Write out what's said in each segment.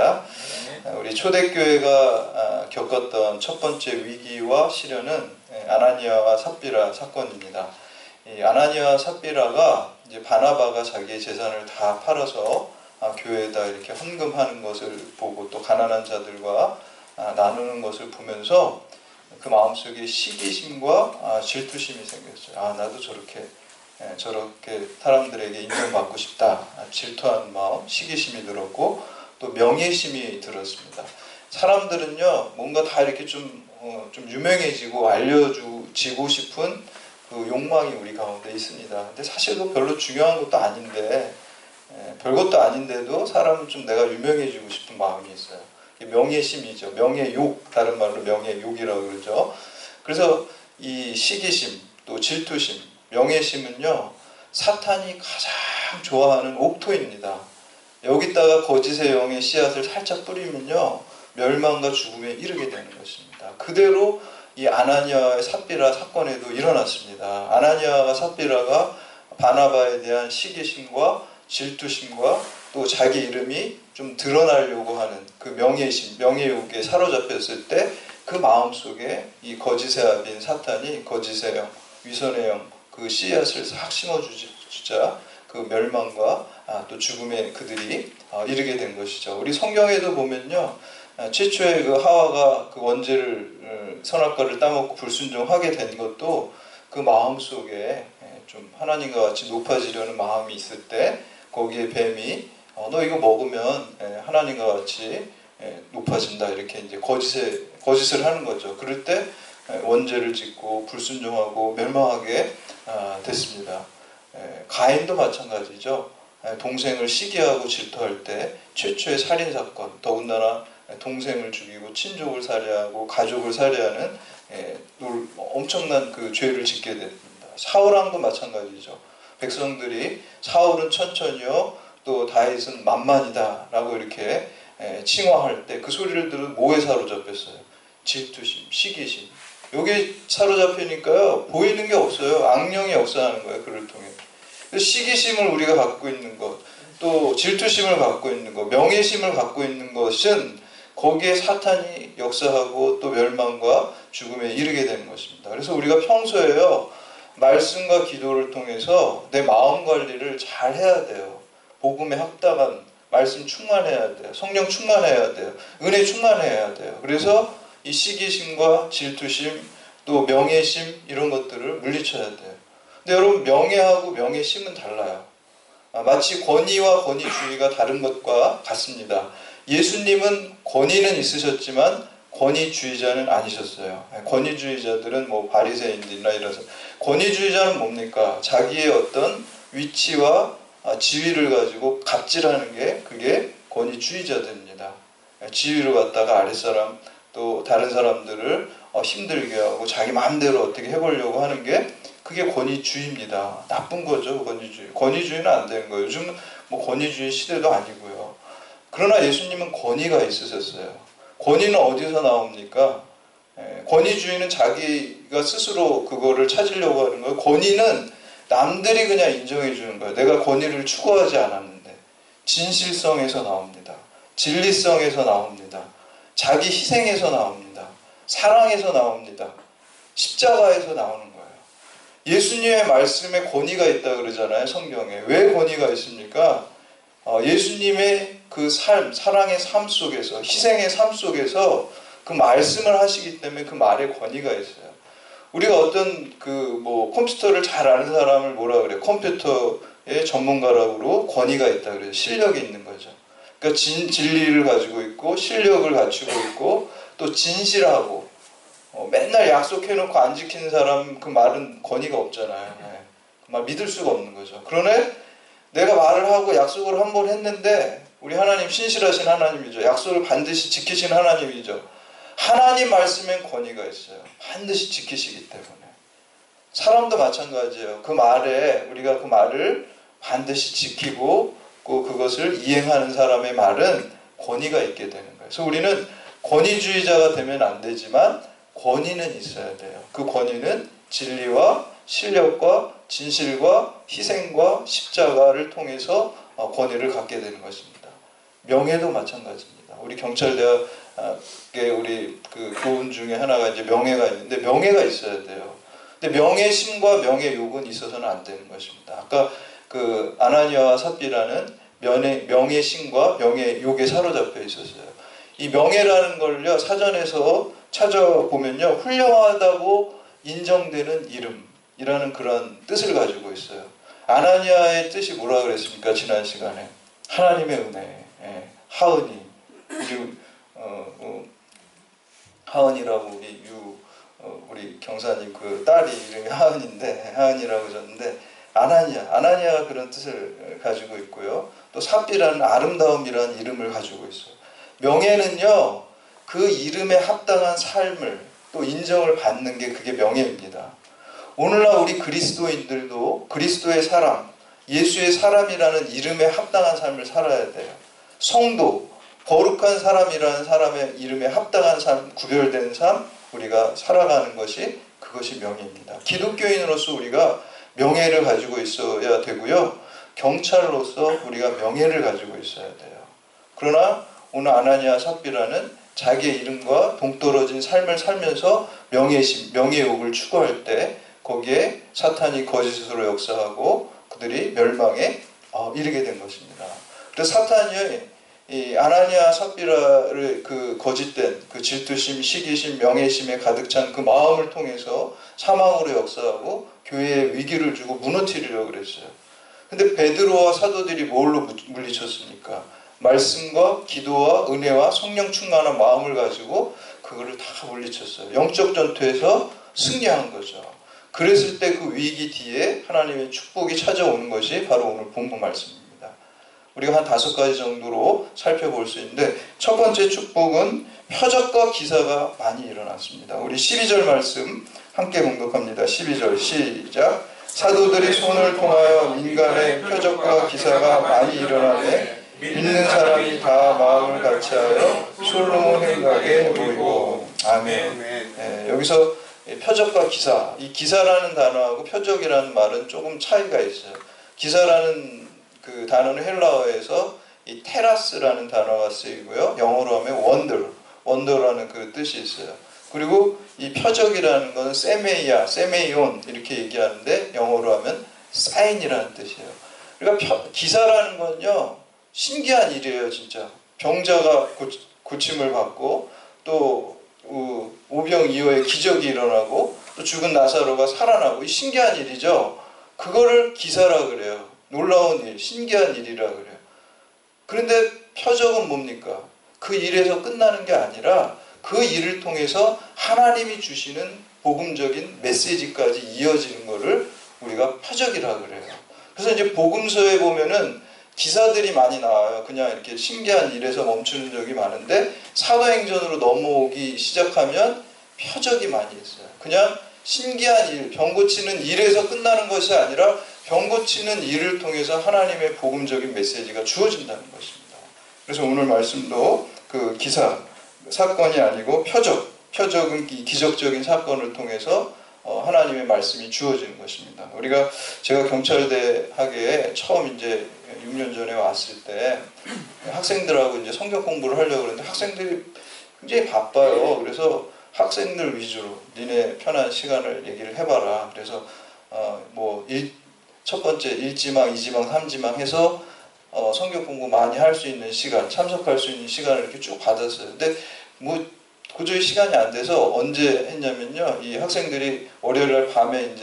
있습니다. 우리 초대교회가 겪었던 첫 번째 위기와 시련은 아나니아와 삽비라 사건입니다. 이 아나니아와 삽비라가 이제 바나바가 자기의 재산을 다 팔아서 교회에다 이렇게 헌금하는 것을 보고 또 가난한 자들과 나누는 것을 보면서 그 마음속에 시기심과 질투심이 생겼어요. 나도 저렇게 사람들에게 인정받고 싶다. 질투하는 마음, 시기심이 들었고 또 명예심이 들었습니다. 사람들은요, 뭔가 다 이렇게 좀 유명해지고 알려지고 싶은 그 욕망이 우리 가운데 있습니다. 근데 사실 그 별로 중요한 것도 아닌데, 별것도 아닌데도 사람은 좀 내가 유명해지고 싶은 마음이 있어요. 명예심이죠. 명예욕, 다른 말로 명예욕이라고 그러죠. 그래서 이 시기심, 또 질투심, 명예심은요, 사탄이 가장 좋아하는 옥토입니다. 여기다가 거짓의 영의 씨앗을 살짝 뿌리면요, 멸망과 죽음에 이르게 되는 것입니다. 그대로 이 아나니아와 삽비라 사건에도 일어났습니다. 아나니아와 삽비라가 바나바에 대한 시기심과 질투심과 또 자기 이름이 좀 드러나려고 하는 그 명예심, 명예욕에 사로잡혔을 때 그 마음속에 이 거짓의 아비인 사탄이 거짓의 영, 위선의 영, 그 씨앗을 싹 심어주자 그 멸망과 또 죽음에 그들이 이르게 된 것이죠. 우리 성경에도 보면요, 최초에 그 하와가 그 원죄를 선악과를 따먹고 불순종하게 된 것도 그 마음속에 좀 하나님과 같이 높아지려는 마음이 있을 때 거기에 뱀이 너 이거 먹으면 하나님과 같이 높아진다, 이렇게 이제 거짓을 하는 거죠. 그럴 때 원죄를 짓고 불순종하고 멸망하게 됐습니다. 가인도 마찬가지죠. 동생을 시기하고 질투할 때 최초의 살인사건, 더군다나 동생을 죽이고 친족을 살해하고 가족을 살해하는 엄청난 그 죄를 짓게 됩니다. 사울왕도 마찬가지죠. 백성들이 사울은 천천히요, 또 다윗은 만만이다 라고 이렇게 칭호할 때 그 소리를 들은 뭐에 사로잡혔어요? 질투심, 시기심. 여기에 사로잡히니까요, 보이는 게 없어요. 악령이 역사하는 거예요, 그를 통해. 시기심을 우리가 갖고 있는 것, 또 질투심을 갖고 있는 것, 명예심을 갖고 있는 것은 거기에 사탄이 역사하고 또 멸망과 죽음에 이르게 되는 것입니다. 그래서 우리가 평소에요, 말씀과 기도를 통해서 내 마음 관리를 잘 해야 돼요. 복음에 합당한 말씀 충만해야 돼요. 성령 충만해야 돼요. 은혜 충만해야 돼요. 그래서 이 시기심과 질투심, 또 명예심, 이런 것들을 물리쳐야 돼요. 근데 여러분, 명예하고 명예심은 달라요. 마치 권위와 권위주의가 다른 것과 같습니다. 예수님은 권위는 있으셨지만 권위주의자는 아니셨어요. 권위주의자들은 뭐 바리새인들이나 이래서, 권위주의자는 뭡니까? 자기의 어떤 위치와 지위를 가지고 갑질하는 게 그게 권위주의자들입니다. 지위를 갖다가 아랫사람 또 다른 사람들을 힘들게 하고 자기 마음대로 어떻게 해보려고 하는 게 그게 권위주의입니다. 나쁜 거죠, 권위주의. 권위주의는 안 되는 거예요. 요즘 뭐 권위주의 시대도 아니고요. 그러나 예수님은 권위가 있으셨어요. 권위는 어디서 나옵니까? 권위주의는 자기가 스스로 그거를 찾으려고 하는 거예요. 권위는 남들이 그냥 인정해 주는 거예요. 내가 권위를 추구하지 않았는데. 진실성에서 나옵니다. 진리성에서 나옵니다. 자기 희생에서 나옵니다. 사랑에서 나옵니다. 십자가에서 나오는 거예요. 예수님의 말씀에 권위가 있다 그러잖아요, 성경에. 왜 권위가 있습니까? 예수님의 그 삶, 사랑의 삶 속에서, 희생의 삶 속에서 그 말씀을 하시기 때문에 그 말에 권위가 있어요. 우리가 어떤 컴퓨터를 잘 아는 사람을 뭐라 그래요? 컴퓨터의 전문가라고 권위가 있다 그래요. 실력이 있는 거죠. 그러니까 진리를 가지고 있고 실력을 갖추고 있고 또 진실하고, 맨날 약속해놓고 안 지키는 사람 그 말은 권위가 없잖아요. 그 말 믿을 수가 없는 거죠. 그러네 내가 말을 하고 약속을 한 번 했는데, 우리 하나님 신실하신 하나님이죠. 약속을 반드시 지키신 하나님이죠. 하나님 말씀엔 권위가 있어요. 반드시 지키시기 때문에. 사람도 마찬가지예요. 그 말에 우리가 그 말을 반드시 지키고 그것을 이행하는 사람의 말은 권위가 있게 되는 거예요. 그래서 우리는 권위주의자가 되면 안 되지만 권위는 있어야 돼요. 그 권위는 진리와 실력과 진실과 희생과 십자가를 통해서 권위를 갖게 되는 것입니다. 명예도 마찬가지입니다. 우리 경찰대학의 우리 그 교훈 중에 하나가 이제 명예가 있는데 명예가 있어야 돼요. 근데 명예심과 명예욕은 있어서는 안 되는 것입니다. 아까 그 아나니아와 삽비라는 명예심과 명예욕에 사로잡혀 있었어요. 이 명예라는 걸요 사전에서 찾아보면요 훌륭하다고 인정되는 이름이라는 그런 뜻을 가지고 있어요. 아나니아의 뜻이 뭐라 그랬습니까? 지난 시간에 하나님의 은혜, 하은이, 하은이라고 우리 경사님 그 딸이 이름이 하은인데 하은이라고 졌는데 아나니아가 그런 뜻을 가지고 있고요. 또 삽비라는 아름다움이라는 이름을 가지고 있어요. 명예는요 그 이름에 합당한 삶을 또 인정을 받는 게 그게 명예입니다. 오늘날 우리 그리스도인들도 그리스도의 사람, 예수의 사람이라는 이름에 합당한 삶을 살아야 돼요. 성도, 거룩한 사람이라는 사람의 이름에 합당한 삶, 구별된 삶, 우리가 살아가는 것이 그것이 명예입니다. 기독교인으로서 우리가 명예를 가지고 있어야 되고요. 경찰로서 우리가 명예를 가지고 있어야 돼요. 그러나 오늘 아나니아 삽비라는 자기의 이름과 동떨어진 삶을 살면서 명예심, 명예욕을 추구할 때 거기에 사탄이 거짓으로 역사하고 그들이 멸망에 이르게 된 것입니다. 그래서 사탄이 이 아나니아 삽비라를 그 거짓된 그 질투심, 시기심, 명예심에 가득 찬 그 마음을 통해서 사망으로 역사하고 교회에 위기를 주고 무너뜨리려고 그랬어요. 근데 베드로와 사도들이 뭘로 물리쳤습니까? 말씀과 기도와 은혜와 성령 충만한 마음을 가지고 그거를 다 물리쳤어요. 영적 전투에서 승리한 거죠. 그랬을 때 그 위기 뒤에 하나님의 축복이 찾아오는 것이 바로 오늘 본문 말씀입니다. 우리가 한 5가지 정도로 살펴볼 수 있는데 첫 번째 축복은 표적과 기사가 많이 일어났습니다. 우리 12절 말씀 함께 공독합니다. 12절 시작. 사도들이 손을 통하여 민간의 표적과 기사가 많이 일어나되 믿는 사람이 다 마음을 같이하여 솔로몬 행각에 모이고. 아멘. 여기서 표적과 기사, 이 기사라는 단어하고 표적이라는 말은 조금 차이가 있어요. 기사라는 그 단어는 헬라어에서 이 테라스라는 단어가 쓰이고요. 영어로 하면 원더라는 그 뜻이 있어요. 그리고 이 표적이라는 것은 세메이온 이렇게 얘기하는데 영어로 하면 사인이라는 뜻이에요. 그러니까 기사라는 건요 신기한 일이에요. 진짜 병자가 고침을 받고 또 오병이어의 기적이 일어나고 또 죽은 나사로가 살아나고 이 신기한 일이죠. 그거를 기사라 그래요. 놀라운 일, 신기한 일이라 그래요. 그런데 표적은 뭡니까? 그 일에서 끝나는 게 아니라 그 일을 통해서 하나님이 주시는 복음적인 메시지까지 이어지는 것을 우리가 표적이라 그래요. 그래서 이제 복음서에 보면은 기사들이 많이 나와요. 그냥 이렇게 신기한 일에서 멈추는 적이 많은데 사도행전으로 넘어오기 시작하면 표적이 많이 있어요. 그냥 신기한 일, 병 고치는 일에서 끝나는 것이 아니라 병 고치는 일을 통해서 하나님의 복음적인 메시지가 주어진다는 것입니다. 그래서 오늘 말씀도 그 기사, 사건이 아니고 표적은 이 기적적인 사건을 통해서 하나님의 말씀이 주어지는 것입니다. 제가 경찰대학에 처음 이제 6년 전에 왔을 때 학생들하고 이제 성경 공부를 하려고 그랬는데 학생들이 굉장히 바빠요. 그래서 학생들 위주로 니네 편한 시간을 얘기를 해봐라. 그래서 첫 번째 1지망, 2지망, 3지망 해서 성경 공부 많이 할 수 있는 시간, 참석할 수 있는 시간을 이렇게 쭉 받았어요. 근데 도저히 시간이 안 돼서 언제 했냐면요. 이 학생들이 월요일날 밤에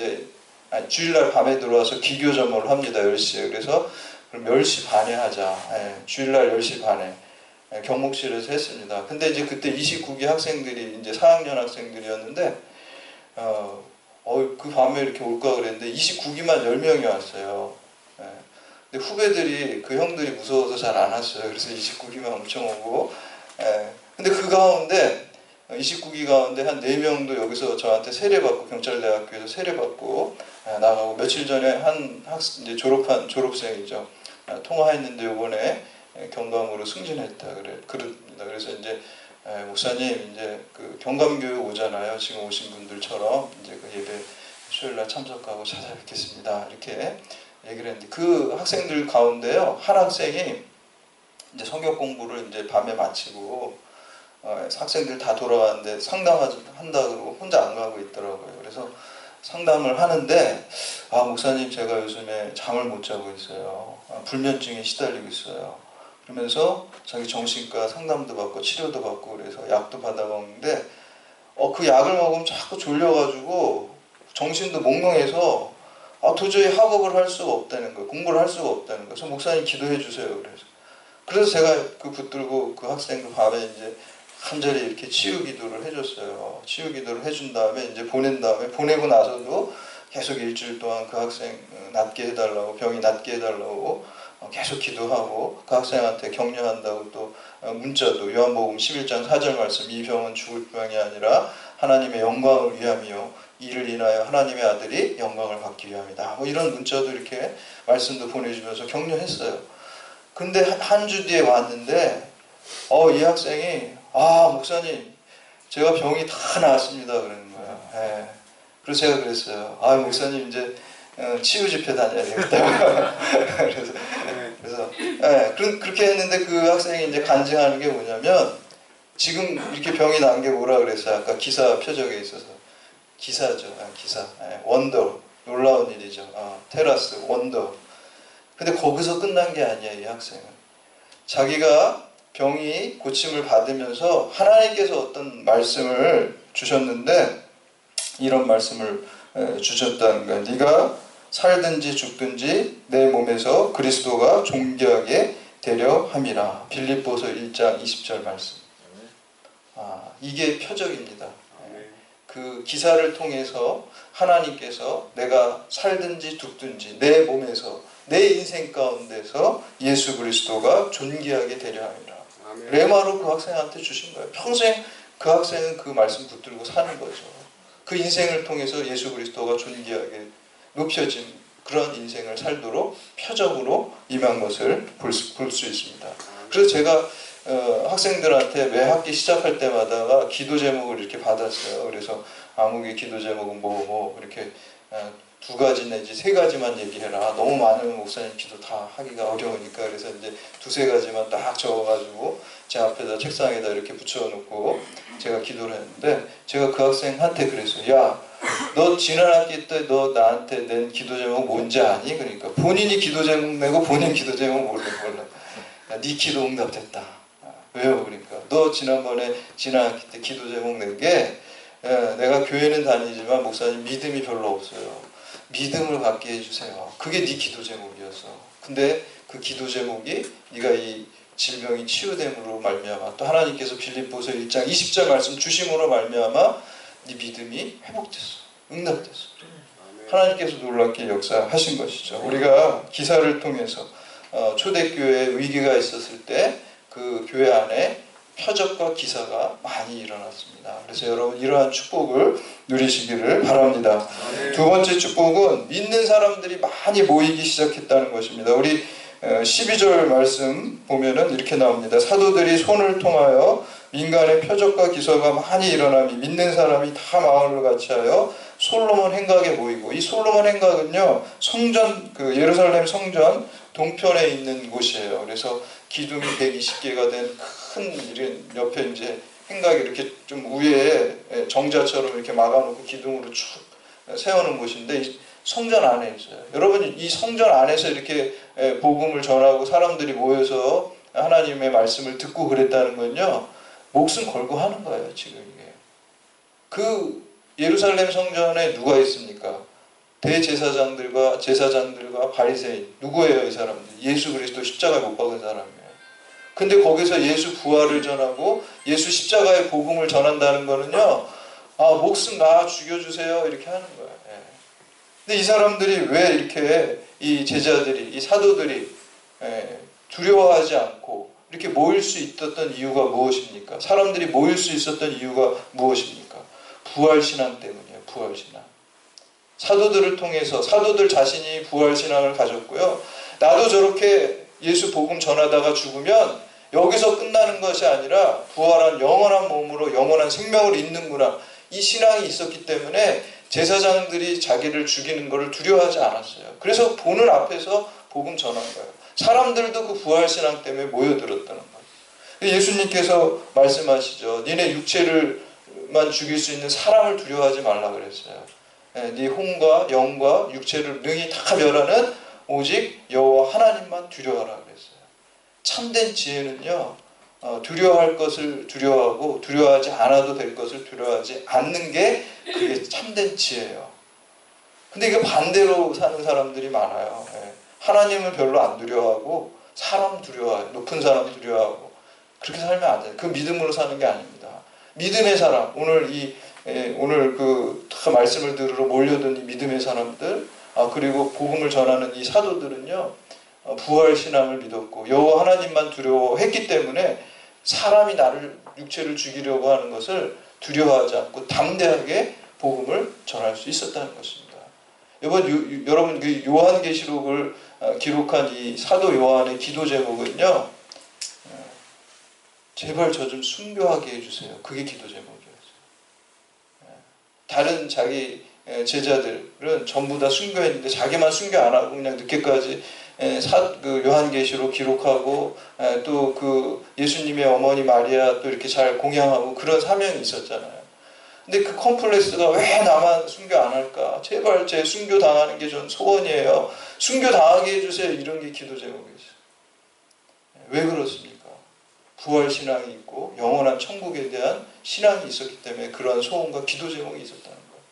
주일날 밤에 들어와서 기교점을 합니다. 10시에. 그래서 그럼 10시 반에 하자. 주일날 10시 반에. 경목실에서 했습니다. 근데 이제 그때 29기 학생들이 이제 4학년 학생들이었는데, 그 밤에 이렇게 올까 그랬는데 29기만 10명이 왔어요. 근데 후배들이, 그 형들이 무서워서 잘 안 왔어요. 그래서 29기만 엄청 오고, 근데 그 가운데 29기 가운데 한 4명도 여기서 저한테 세례받고 경찰대학교에서 세례받고 나가고 며칠 전에 한 이제 졸업생이죠. 통화했는데 요번에 경감으로 승진했다 그럽니다. 그래서 이제 목사님 이제 그 경감교육 오잖아요. 지금 오신 분들처럼 이제 그 예배 수요일날 참석하고 찾아뵙겠습니다. 이렇게 얘기를 했는데 그 학생들 가운데요 한 학생이 이제 성경 공부를 이제 밤에 마치고 학생들 다 돌아가는데 상담한다고 혼자 안 가고 있더라고요. 그래서 상담을 하는데 목사님 제가 요즘에 잠을 못 자고 있어요. 불면증에 시달리고 있어요. 그러면서 자기 정신과 상담도 받고 치료도 받고 그래서 약도 받아 먹는데 그 약을 먹으면 자꾸 졸려가지고 정신도 몽롱해서 도저히 학업을 할 수가 없다는 거예요. 공부를 할 수가 없다는 거예요. 그래서 목사님 기도해 주세요. 그래서 제가 그 붙들고 그 학생 그 밤에 이제 간절히 이렇게 치유 기도를 해줬어요. 치유 기도를 해준 다음에 이제 보낸 다음에 보내고 나서도 계속 일주일 동안 그 학생 낫게 해달라고 병이 낫게 해달라고 계속 기도하고 그 학생한테 격려한다고 또 문자도 요한복음 11장 4절 말씀 이 병은 죽을 병이 아니라 하나님의 영광을 위함이요 이를 인하여 하나님의 아들이 영광을 받기 위함이다. 뭐 이런 문자도 이렇게 말씀도 보내주면서 격려했어요. 근데 한 주 뒤에 왔는데 이 학생이 목사님 제가 병이 다 나았습니다 그러는 거예요. 예. 그래서 제가 그랬어요. 목사님 이제 치유 집회 다녀야 되겠다. 그래서 그렇게 했는데 그 학생이 이제 간증하는 게 뭐냐면 지금 이렇게 병이 난 게 뭐라 그랬어요. 아까 기사 표적에 있어서 기사죠. 기사. 원더 놀라운 일이죠. 테라스 원더. 근데 거기서 끝난 게 아니야 이 학생은. 자기가 병이 고침을 받으면서 하나님께서 어떤 말씀을 주셨는데 이런 말씀을 주셨다는 거야. 네가 살든지 죽든지 내 몸에서 그리스도가 존귀하게 되려 함이라. 빌립보서 1장 20절 말씀. 이게 표적입니다. 그 기사를 통해서 하나님께서 내가 살든지 죽든지 내 몸에서 내 인생 가운데서 예수 그리스도가 존귀하게 되려 함이라. 레마로 그 학생한테 주신 거예요. 평생 그 학생은 그 말씀 붙들고 사는 거죠. 그 인생을 통해서 예수 그리스도가 존귀하게 높여진 그런 인생을 살도록 표적으로 임한 것을 볼 수 있습니다. 그래서 제가 학생들한테 매 학기 시작할 때마다 기도 제목을 이렇게 받았어요. 그래서 아무개 기도 제목은 뭐 이렇게 2가지 내지 3가지만 얘기해라. 너무 많으면 목사님 기도 다 하기가 어려우니까 그래서 이제 2-3가지만 딱 적어가지고 제 앞에다 책상에다 이렇게 붙여놓고 제가 기도를 했는데 제가 그 학생한테 그랬어요. 야, 너 지난 학기 때 너 나한테 낸 기도 제목 뭔지 아니? 그러니까 본인이 기도 제목 내고 본인 기도 제목 몰라. 야, 네 기도 응답됐다. 왜요? 그러니까 너 지난번에 지난 학기 때 기도 제목 낸 게 내가 교회는 다니지만 목사님 믿음이 별로 없어요. 믿음을 갖게 해주세요. 그게 네 기도 제목이었어. 근데 그 기도 제목이 네가 이 질병이 치유됨으로 말미암아 또 하나님께서 빌립보서 1장 20절 말씀 주심으로 말미암아 네 믿음이 회복됐어. 응답됐어. 하나님께서 놀랍게 역사하신 것이죠. 우리가 기사를 통해서 초대교회에 위기가 있었을 때 그 교회 안에 표적과 기사가 많이 일어났습니다. 그래서 여러분 이러한 축복을 누리시기를 바랍니다. 2번째 축복은 믿는 사람들이 많이 모이기 시작했다는 것입니다. 우리 12절 말씀 보면은 이렇게 나옵니다. 사도들이 손을 통하여 민간의 표적과 기사가 많이 일어나며 믿는 사람이 다 마을을 같이하여 솔로몬 행각에 모이고 이 솔로몬 행각은요 성전 그 예루살렘 성전 동편에 있는 곳이에요. 그래서 기둥이 120개가 된 큰 이런 옆에 이제 행각이 이렇게 좀 위에 정자처럼 이렇게 막아놓고 기둥으로 쭉 세우는 곳인데 이 성전 안에 있어요. 여러분 이 성전 안에서 이렇게 복음을 전하고 사람들이 모여서 하나님의 말씀을 듣고 그랬다는 건요 목숨 걸고 하는 거예요. 지금 이게 그 예루살렘 성전에 누가 있습니까? 대제사장들과 제사장들과 바리새인 누구예요? 이 사람들 예수 그리스도 십자가에 못 박은 사람이에요. 근데 거기서 예수 부활을 전하고 예수 십자가의 복음을 전한다는 거는요 목숨 나 죽여주세요 이렇게 하는 거예요. 근데 이 사람들이 왜 이렇게 이 제자들이 이 사도들이 두려워하지 않고 이렇게 모일 수 있었던 이유가 무엇입니까? 사람들이 모일 수 있었던 이유가 무엇입니까? 부활신앙 때문이에요. 부활신앙. 사도들을 통해서 사도들 자신이 부활신앙을 가졌고요. 나도 저렇게 예수 복음 전하다가 죽으면 여기서 끝나는 것이 아니라 부활한 영원한 몸으로 영원한 생명을 잇는구나. 이 신앙이 있었기 때문에 제사장들이 자기를 죽이는 것을 두려워하지 않았어요. 그래서 보는 앞에서 복음 전한 거예요. 사람들도 그 부활신앙 때문에 모여들었다는 거예요. 예수님께서 말씀하시죠. 니네 육체를만 죽일 수 있는 사람을 두려워하지 말라 그랬어요. 네 혼과 영과 육체를 능히 다 멸하는 오직 여호와 하나님만 두려워하라 그랬어요. 참된 지혜는요, 두려워할 것을 두려워하고 두려워하지 않아도 될 것을 두려워하지 않는 게 그게 참된 지혜예요. 근데 이게 반대로 사는 사람들이 많아요. 하나님을 별로 안 두려워하고 사람 두려워해요. 높은 사람 두려워하고. 그렇게 살면 안 돼요. 그 믿음으로 사는 게 아닙니다. 믿음의 사람, 오늘 그 말씀을 들으러 몰려든 이 믿음의 사람들, 그리고 복음을 전하는 이 사도들은요, 부활 신앙을 믿었고 여호와 하나님만 두려워했기 때문에 사람이 나를 육체를 죽이려고 하는 것을 두려워하지 않고 담대하게 복음을 전할 수 있었다는 것입니다. 여러분 그 요한계시록을 기록한 이 사도 요한의 기도 제목은요, 제발 저 좀 순교하게 해주세요. 그게 기도 제목이었어요. 다른 자기 제자들은 전부 다 순교했는데 자기만 순교 안 하고 그냥 늦게까지 그 요한계시록 기록하고 또 그 예수님의 어머니 마리아 또 이렇게 잘 공양하고 그런 사명이 있었잖아요. 근데 그 컴플렉스가 왜 나만 순교 안 할까? 제발 제 순교 당하는 게 전 소원이에요. 순교 당하게 해주세요. 이런 게 기도 제목이었어요. 왜 그렇습니까? 부활 신앙이 있고 영원한 천국에 대한 신앙이 있었기 때문에 그러한 소원과 기도 제목이 있었다는 거예요.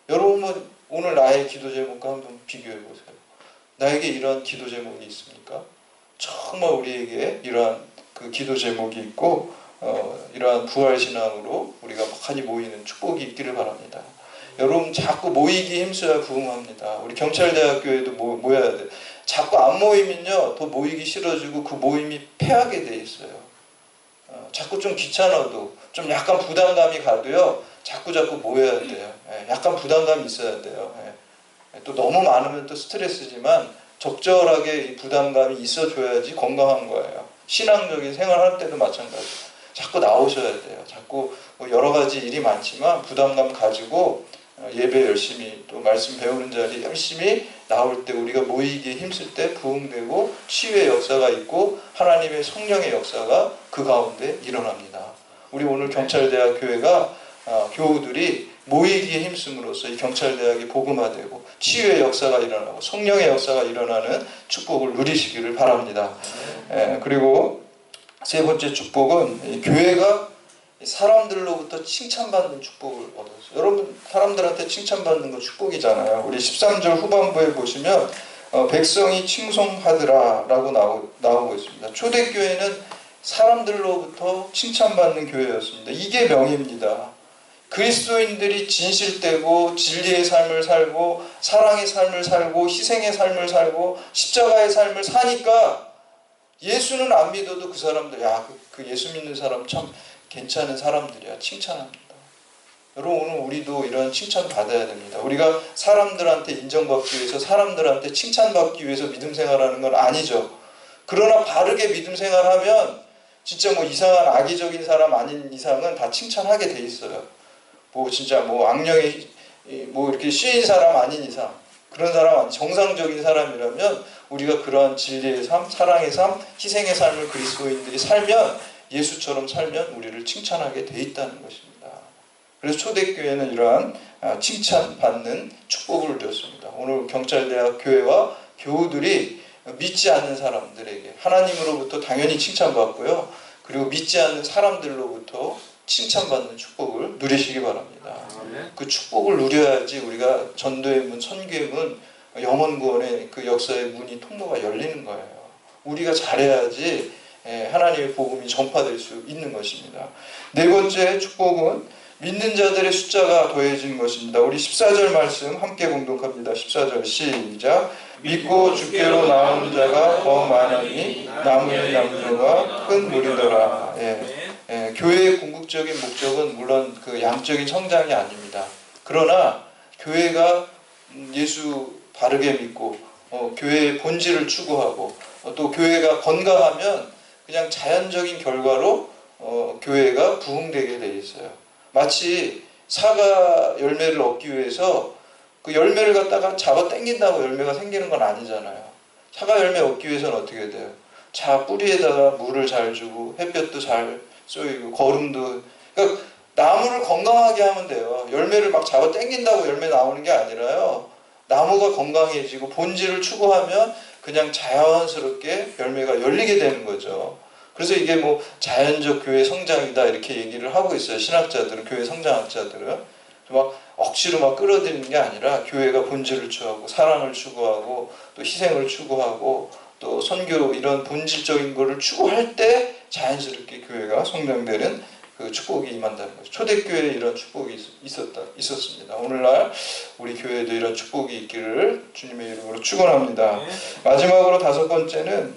여러분은 오늘 나의 기도 제목과 한번 비교해 보세요. 나에게 이러한 기도 제목이 있습니까? 정말 우리에게 이러한 그 기도 제목이 있고 이러한 부활 신앙으로 우리가 많이 모이는 축복이 있기를 바랍니다. 여러분 자꾸 모이기 힘써야 부흥합니다. 우리 경찰대학교에도 모여야 돼요. 자꾸 안 모이면요 더 모이기 싫어지고 그 모임이 패하게 돼 있어요. 자꾸 좀 귀찮아도 좀 약간 부담감이 가도요 자꾸 모여야 돼요. 약간 부담감이 있어야 돼요. 또 너무 많으면 또 스트레스지만 적절하게 이 부담감이 있어줘야지 건강한 거예요. 신앙적인 생활할 때도 마찬가지. 자꾸 나오셔야 돼요. 자꾸 여러 가지 일이 많지만 부담감 가지고 예배 열심히 또 말씀 배우는 자리 열심히 나올 때 우리가 모이기에 힘쓸 때 부흥되고 치유의 역사가 있고 하나님의 성령의 역사가 그 가운데 일어납니다. 우리 오늘 경찰대학 교회가 교우들이 모이기에 힘씀으로써 이 경찰대학이 복음화되고 치유의 역사가 일어나고 성령의 역사가 일어나는 축복을 누리시기를 바랍니다. 그리고 세 번째 축복은 교회가 사람들로부터 칭찬받는 축복을 얻었어요. 여러분 사람들한테 칭찬받는 거 축복이잖아요. 우리 13절 후반부에 보시면 백성이 칭송하더라 라고 나오고 있습니다. 초대교회는 사람들로부터 칭찬받는 교회였습니다. 이게 명예입니다. 그리스도인들이 진실되고 진리의 삶을 살고 사랑의 삶을 살고 희생의 삶을 살고 십자가의 삶을 사니까 예수는 안 믿어도 그 사람들 그 예수 믿는 사람 참 괜찮은 사람들이야 칭찬합니다. 여러분 오늘 우리도 이런 칭찬 받아야 됩니다. 우리가 사람들한테 인정받기 위해서 사람들한테 칭찬받기 위해서 믿음 생활하는 건 아니죠. 그러나 바르게 믿음 생활하면 진짜 이상한 악의적인 사람 아닌 이상은 다 칭찬하게 돼 있어요. 진짜 악령이 이렇게 씌인 사람 아닌 이상 그런 사람 아닌 정상적인 사람이라면 우리가 그러한 진리의 삶, 사랑의 삶, 희생의 삶을 그리스도인들이 살면 예수처럼 살면 우리를 칭찬하게 돼 있다는 것입니다. 그래서 초대교회는 이러한 칭찬받는 축복을 줬습니다. 오늘 경찰대학 교회와 교우들이 믿지 않는 사람들에게 하나님으로부터 당연히 칭찬받고요. 그리고 믿지 않는 사람들로부터 칭찬받는 축복을 누리시기 바랍니다. 그 축복을 누려야지 우리가 전도의 문, 선교의 문, 영혼구원의 그 역사의 문이 통로가 열리는 거예요. 우리가 잘해야지 하나님의 복음이 전파될 수 있는 것입니다. 네 번째 축복은 믿는 자들의 숫자가 더해진 것입니다. 우리 14절 말씀 함께 공독합니다. 14절 시작. 믿고 주께로 나오는 자가 더 많으니 남은 양조가 큰 무리더라. 교회의 궁극적인 목적은 물론 그 양적인 성장이 아닙니다. 그러나 교회가 예수 바르게 믿고 교회의 본질을 추구하고 또 교회가 건강하면 그냥 자연적인 결과로 교회가 부흥되게 돼 있어요. 마치 사과 열매를 얻기 위해서 그 열매를 갖다가 잡아 당긴다고 열매가 생기는 건 아니잖아요. 사과 열매 얻기 위해서는 어떻게 돼요? 자 뿌리에다가 물을 잘 주고 햇볕도 잘 쏘이고 거름도, 그러니까 나무를 건강하게 하면 돼요. 열매를 막 잡아 당긴다고 열매 나오는 게 아니라요. 나무가 건강해지고 본질을 추구하면 그냥 자연스럽게 열매가 열리게 되는 거죠. 그래서 이게 뭐 자연적 교회 성장이다 이렇게 얘기를 하고 있어요. 신학자들은, 교회 성장학자들은. 막 억지로 막 끌어들이는 게 아니라 교회가 본질을 추구하고 사랑을 추구하고 또 희생을 추구하고 또 선교 이런 본질적인 거를 추구할 때 자연스럽게 교회가 성장되는 그 축복이 임한다는 거죠. 초대교회에 이런 축복이 있었습니다. 오늘날 우리 교회에도 이런 축복이 있기를 주님의 이름으로 축원합니다. 마지막으로 5번째는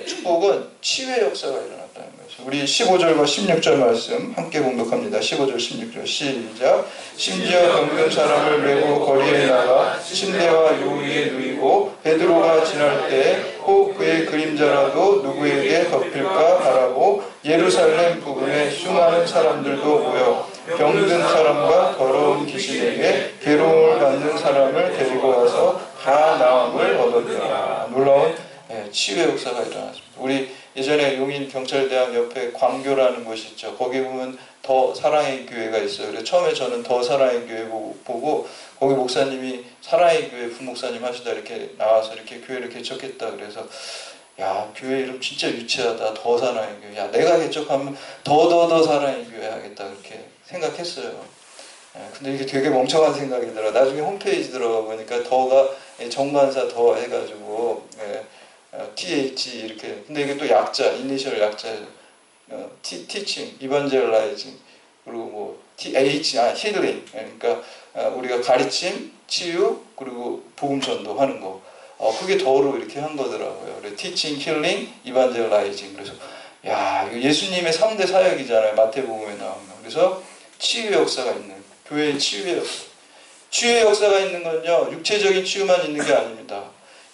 축복은 치유의 역사가 일어났다는 거죠. 우리 15절과 16절 말씀 함께 공독합니다. 15절 16절 시작. 심지어 병든 사람을 메고 거리에 나가 침대와 요 위에 누이고 베드로가 지날 때 혹 그의 그림자라도 누구에게 덮일까 바라고 예루살렘 부근에 수많은 사람들도 모여 병든 사람과 더러운 귀신에게 괴로움을 받는 사람을 데리고 와서 다 나음을 얻었더라. 놀라운 치유의 역사가 일어났습니다. 우리 예전에 용인 경찰대학 옆에 광교라는 곳이 있죠. 거기 보면 더 사랑의 교회가 있어요. 그래서 처음에 저는 더 사랑의 교회 보고 거기 목사님이 사랑의 교회 부목사님 하시다 이렇게 나와서 이렇게 교회를 개척했다. 그래서 야, 교회 이름 진짜 유치하다. 더 사랑의 교회. 야, 내가 개척하면 더 사랑의 교회 하겠다. 그렇게 생각했어요. 근데 이게 되게 멍청한 생각이더라. 나중에 홈페이지 들어가 보니까 더가 정관사 더 해가지고 TH 이렇게. 근데 이게 또 약자, 이니셜 약자예요. teaching, evangelizing, 그리고 뭐 TH, healing. 그러니까 우리가 가르침, 치유, 그리고 복음 전도하는 거. 그게 더로 이렇게 한 거더라고요. teaching, healing, evangelizing. 그래서 야, 이거 예수님의 3대 사역이잖아요. 마태복음에 나오면. 그래서 치유의 역사가 있는, 교회의 치유의 역사. 치유의 역사가 있는 건요, 육체적인 치유만 있는 게 아닙니다.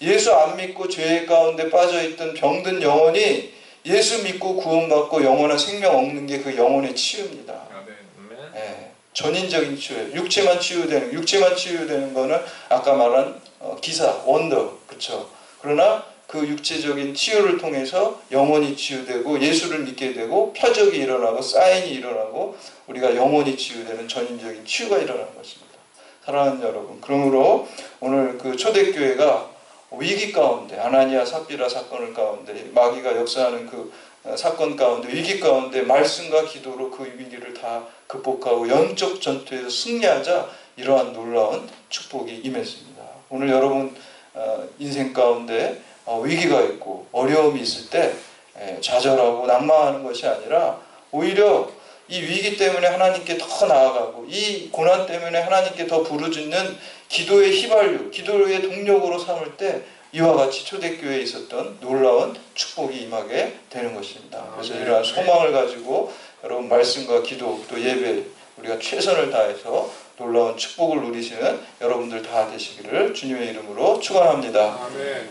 예수 안 믿고 죄 가운데 빠져있던 병든 영혼이 예수 믿고 구원받고 영원한 생명 얻는 게 그 영혼의 치유입니다. 네, 전인적인 치유예요. 육체만 치유되는 거는 아까 말한 기사, 원더, 그렇죠. 그러나 그 육체적인 치유를 통해서 영혼이 치유되고 예수를 믿게 되고 표적이 일어나고 사인이 일어나고 우리가 영혼이 치유되는 전인적인 치유가 일어나는 것입니다. 사랑하는 여러분, 그러므로 오늘 그 초대교회가 위기 가운데, 아나니아 삽비라 사건을 가운데, 마귀가 역사하는 그 사건 가운데, 위기 가운데 말씀과 기도로 그 위기를 다 극복하고 영적 전투에서 승리하자 이러한 놀라운 축복이 임했습니다. 오늘 여러분 인생 가운데 위기가 있고 어려움이 있을 때 좌절하고 낙망하는 것이 아니라 오히려 이 위기 때문에 하나님께 더 나아가고 이 고난 때문에 하나님께 더 부르짖는 기도의 휘발유, 기도의 동력으로 삼을 때 이와 같이 초대교회에 있었던 놀라운 축복이 임하게 되는 것입니다. 그래서 이러한 소망을 가지고 여러분 말씀과 기도 또 예배 우리가 최선을 다해서 놀라운 축복을 누리시는 여러분들 다 되시기를 주님의 이름으로 축원합니다. 아멘.